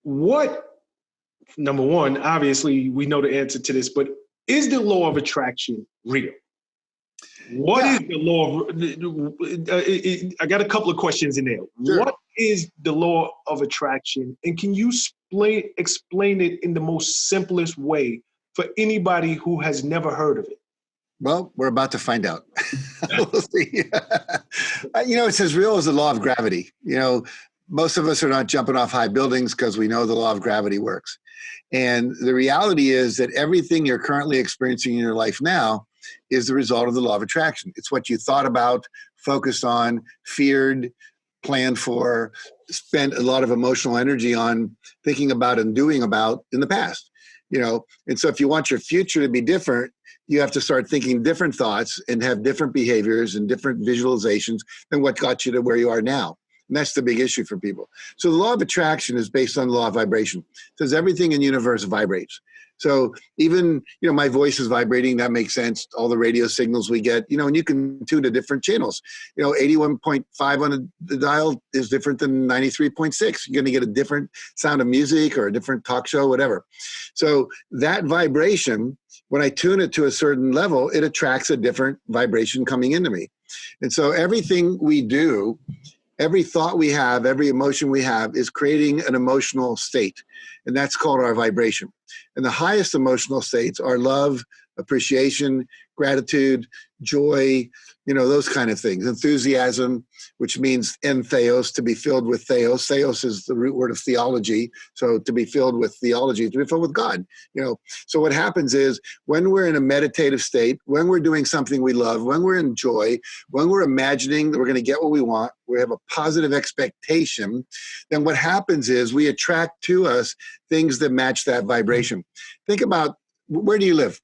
what, number one, obviously we know the answer to this, but is the law of attraction real? What is the law of, I got a couple of questions in there. Sure. What is the law of attraction? And can you explain it in the most simplest way for anybody who has never heard of it? Well, we're about to find out. We'll see. It's as real as the law of gravity. Most of us are not jumping off high buildings because we know the law of gravity works. And the reality is that everything you're currently experiencing in your life now is the result of the law of attraction. It's what you thought about, focused on, feared, planned for, spent a lot of emotional energy on thinking about and doing about in the past. And so if you want your future to be different, you have to start thinking different thoughts and have different behaviors and different visualizations than what got you to where you are now. And that's the big issue for people. So the law of attraction is based on the law of vibration. It says everything in the universe vibrates. So even, my voice is vibrating. That makes sense. All the radio signals we get, and you can tune to different channels. 81.5 on the dial is different than 93.6. You're going to get a different sound of music or a different talk show, whatever. So that vibration, when I tune it to a certain level, it attracts a different vibration coming into me. And so everything we do, every thought we have, every emotion we have is creating an emotional state. And that's called our vibration. And the highest emotional states are love, appreciation, gratitude, joy, those kind of things. Enthusiasm, which means entheos, to be filled with theos. Theos is the root word of theology. So to be filled with theology, to be filled with God. So what happens is when we're in a meditative state, when we're doing something we love, when we're in joy, when we're imagining that we're going to get what we want, we have a positive expectation, then what happens is we attract to us things that match that vibration. Think about, where do you live?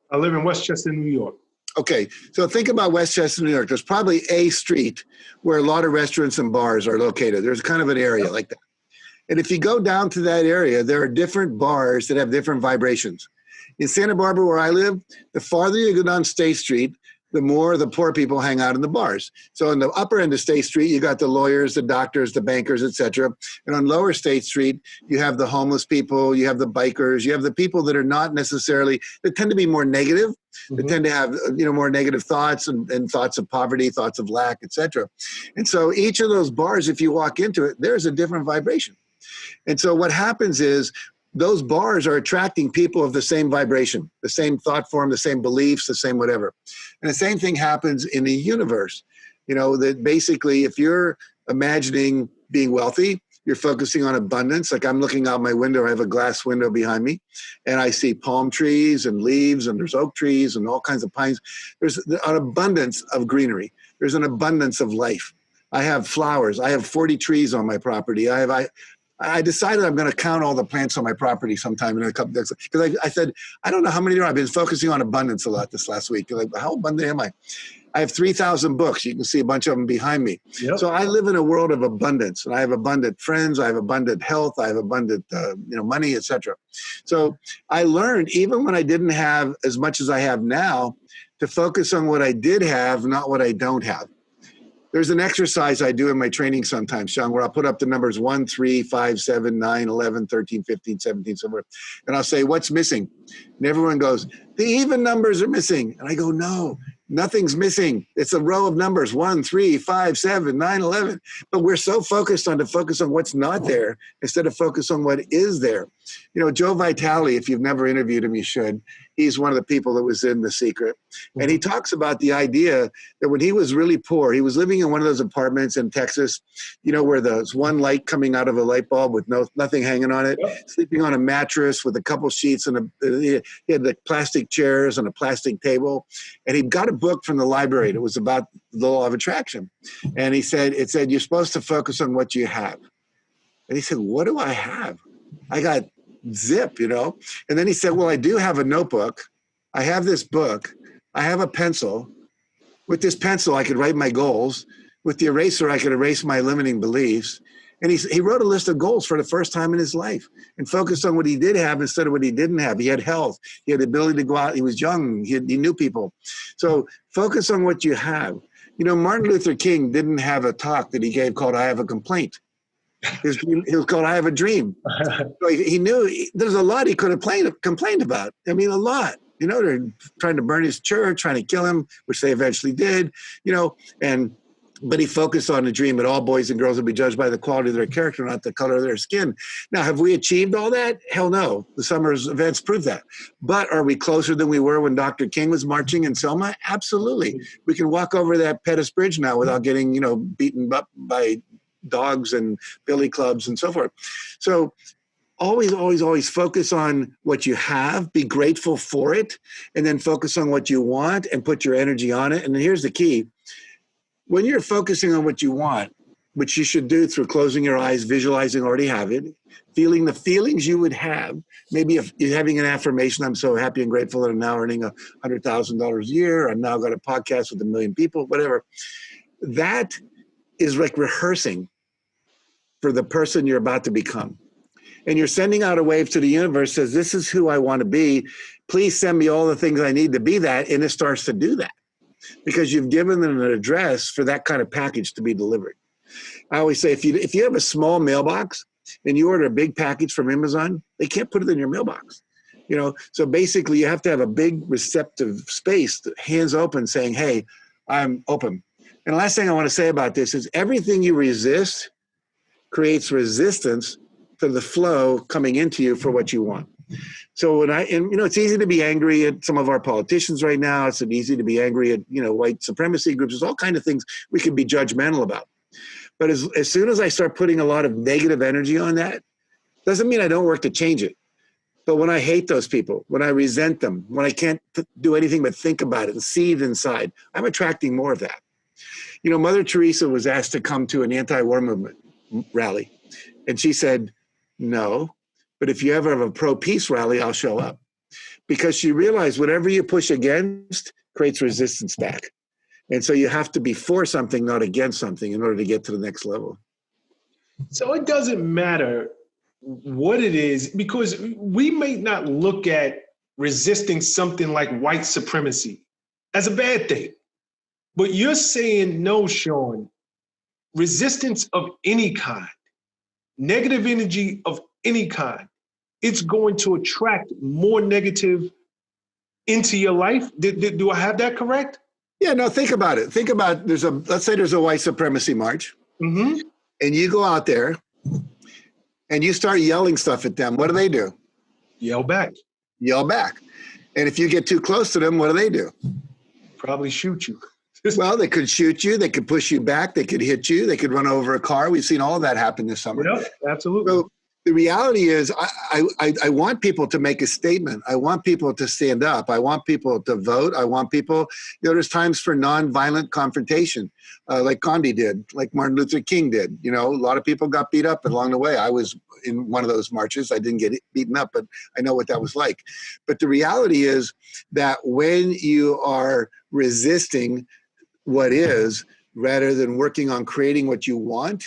I live in Westchester, New York. Okay, so think about Westchester, New York. There's probably a street where a lot of restaurants and bars are located. There's kind of an area like that. And if you go down to that area, there are different bars that have different vibrations. In Santa Barbara, where I live, the farther you go down State Street, the more the poor people hang out in the bars. So in the upper end of State Street, you got the lawyers, the doctors, the bankers, etc. And on lower State Street, you have the homeless people, you have the bikers, you have the people that are not necessarily, that tend to be more negative, that tend to have more negative thoughts and thoughts of poverty, thoughts of lack, etc. And so each of those bars, if you walk into it, there's a different vibration. And so what happens is those bars are attracting people of the same vibration, the same thought form, the same beliefs, the same whatever. And the same thing happens in the universe. That basically if you're imagining being wealthy, you're focusing on abundance. Like I'm looking out my window, I have a glass window behind me, and I see palm trees and leaves, and there's oak trees and all kinds of pines. There's an abundance of greenery. There's an abundance of life. I have flowers. I have 40 trees on my property. I decided I'm going to count all the plants on my property sometime in a couple days. Because I said, I don't know how many there are. I've been focusing on abundance a lot this last week. Like, how abundant am I? I have 3,000 books. You can see a bunch of them behind me. Yep. So I live in a world of abundance, and I have abundant friends. I have abundant health. I have abundant, money, etc. So I learned, even when I didn't have as much as I have now, to focus on what I did have, not what I don't have. There's an exercise I do in my training sometimes, Sean, where I'll put up the numbers 1, 3, 5, 7, 9, 11, 13, 15, 17, somewhere. And I'll say, what's missing? And everyone goes, the even numbers are missing. And I go, no, nothing's missing. It's a row of numbers, 1, 3, 5, 7, 9, 11. But we're so focused on to focus on what's not there instead of focus on what is there. Joe Vitale, if you've never interviewed him, you should. He's one of the people that was in The Secret. And he talks about the idea that when he was really poor, he was living in one of those apartments in Texas, where there's one light coming out of a light bulb with nothing hanging on it, sleeping on a mattress with a couple sheets, and he had the plastic chairs and a plastic table. And he got a book from the library that was about the law of attraction. And it said, you're supposed to focus on what you have. And he said, what do I have? I got zip, And then he said, well, I do have a notebook. I have this book. I have a pencil. With this pencil, I could write my goals. With the eraser, I could erase my limiting beliefs. And he wrote a list of goals for the first time in his life and focused on what he did have instead of what he didn't have. He had health. He had the ability to go out. He was young. He knew people. So focus on what you have. Martin Luther King didn't have a talk that he gave called I Have a Complaint. His dream, he was called I Have a Dream. So he knew there's a lot he could have complained about. I mean, a lot. You know, they're trying to burn his church, trying to kill him, which they eventually did, you know, but he focused on the dream that all boys and girls will be judged by the quality of their character, not the color of their skin. Now, have we achieved all that? Hell no. The summer's events prove that. But are we closer than we were when Dr. King was marching in Selma? Absolutely. We can walk over that Pettus Bridge now without getting, you know, beaten up by dogs and billy clubs and so forth. So always focus on what you have, be grateful for it, and then focus on what you want and put your energy on it. And then here's the key. When you're focusing on what you want, which you should do through closing your eyes, visualizing already have it, feeling the feelings you would have, maybe if you're having an affirmation, I'm so happy and grateful that I'm now earning $100,000 a year, I've now got a podcast with 1 million people, whatever. That is like rehearsing for the person you're about to become. And you're sending out a wave to the universe, says, this is who I want to be. Please send me all the things I need to be that. And it starts to do that because you've given them an address for that kind of package to be delivered. I always say, if you have a small mailbox and you order a big package from Amazon, they can't put it in your mailbox. You know, so basically you have to have a big receptive space, hands open, saying, hey, I'm open. And the last thing I want to say about this is everything you resist creates resistance to the flow coming into you for what you want. So it's easy to be angry at some of our politicians right now. It's easy to be angry at, white supremacy groups. There's all kinds of things we can be judgmental about. But as soon as I start putting a lot of negative energy on that, doesn't mean I don't work to change it. But when I hate those people, when I resent them, when I can't do anything but think about it and seethe inside, I'm attracting more of that. Mother Teresa was asked to come to an anti-war movement rally. And she said, no, but if you ever have a pro-peace rally, I'll show up. Because she realized whatever you push against creates resistance back. And so you have to be for something, not against something, in order to get to the next level. So it doesn't matter what it is, because we may not look at resisting something like white supremacy as a bad thing. But you're saying, no, Sean, resistance of any kind, negative energy of any kind, it's going to attract more negative into your life. Do I have that correct? Yeah, no, think about it. Let's say there's a white supremacy march, and you go out there and you start yelling stuff at them. What do? Yell back. And if you get too close to them, what do? Probably shoot you. Well, they could shoot you. They could push you back. They could hit you. They could run over a car. We've seen all of that happen this summer. Yep, absolutely. So the reality is I want people to make a statement. I want people to stand up. I want people to vote. I want people, there's times for nonviolent confrontation, like Gandhi did, like Martin Luther King did. A lot of people got beat up along the way. I was in one of those marches. I didn't get beaten up, but I know what that was like. But the reality is that when you are resisting what is, rather than working on creating what you want,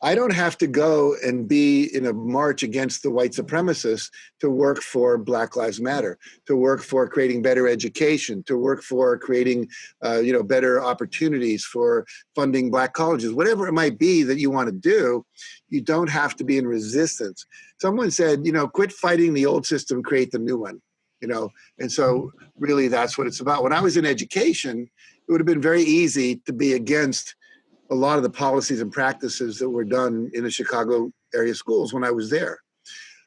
I don't have to go and be in a march against the white supremacists to work for Black Lives Matter, to work for creating better education, to work for creating, better opportunities for funding Black colleges, whatever it might be that you want to do. You don't have to be in resistance. Someone said, quit fighting the old system, create the new one. And so really that's what it's about. When I was in education, it would have been very easy to be against a lot of the policies and practices that were done in the Chicago area schools when I was there.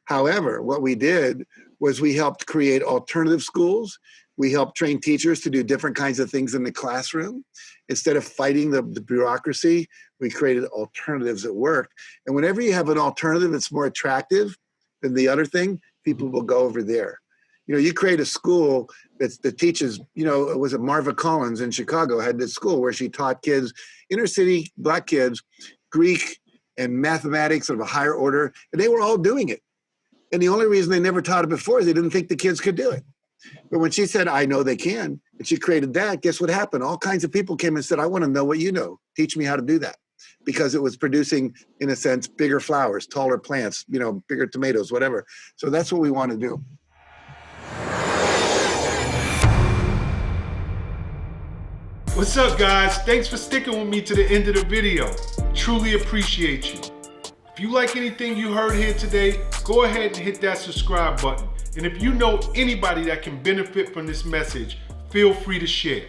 However, what we did was we helped create alternative schools. We helped train teachers to do different kinds of things in the classroom. Instead of fighting the bureaucracy, we created alternatives that worked. And whenever you have an alternative that's more attractive than the other thing, people will go over there. You create a school that teaches, it was Marva Collins in Chicago had this school where she taught kids, inner city Black kids, Greek and mathematics of a higher order, and they were all doing it. And the only reason they never taught it before is they didn't think the kids could do it. But when she said, I know they can, and she created that, guess what happened? All kinds of people came and said, I want to know what you know. Teach me how to do that. Because it was producing, in a sense, bigger flowers, taller plants, bigger tomatoes, whatever. So that's what we want to do. What's up, guys? Thanks for sticking with me to the end of the video. Truly appreciate you. If you like anything you heard here today, go ahead and hit that subscribe button. And if you know anybody that can benefit from this message, feel free to share.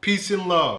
Peace and love.